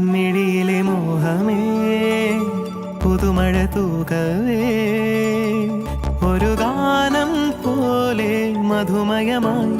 മിഴിയിലെ മോഹമേ പുതുമഴ തൂകവേ ഒരു ഗാനം പോലെ മധുമയമായി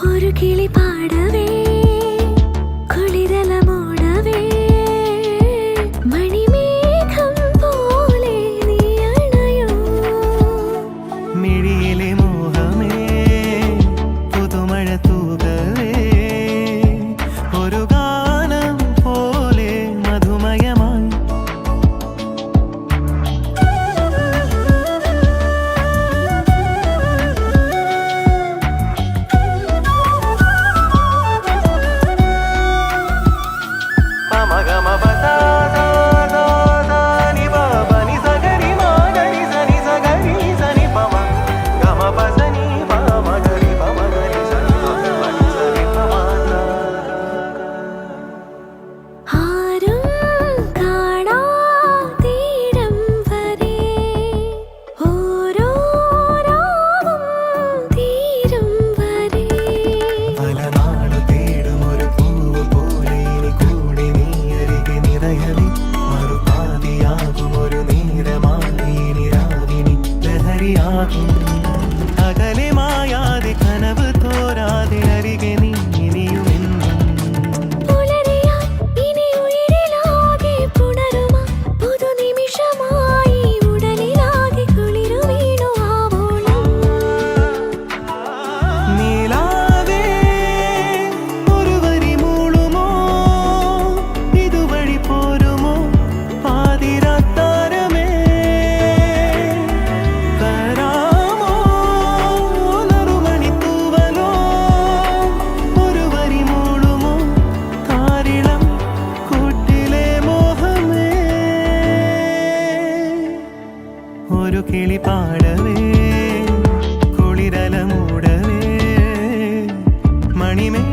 ഒരു കിളി പാടവേ കുളിരലമോടവേ മണിമേഘം പോലെ നീ അണയോ മിഴിയിലെ മോഹമേ പുതുമഴ തൂകവേ ഒരു ഗാനം പോലെ മധുമയമായി അകലെ മായാതെ കനവ് തോരാതെ അരികെ നീ ഇനിയുമെന്നും പുതു നിമിഷമായി ഉടലിലാകെ കുളിരു വീണു ആവോളം നീലാവേ ഒരു വരി മൂളുമോ ഇതുവഴി പോരുമോ പാതിരാത്താരമേ ഒരു കിളി പാടവേ കുളിരലമൂടവേ മണിമേ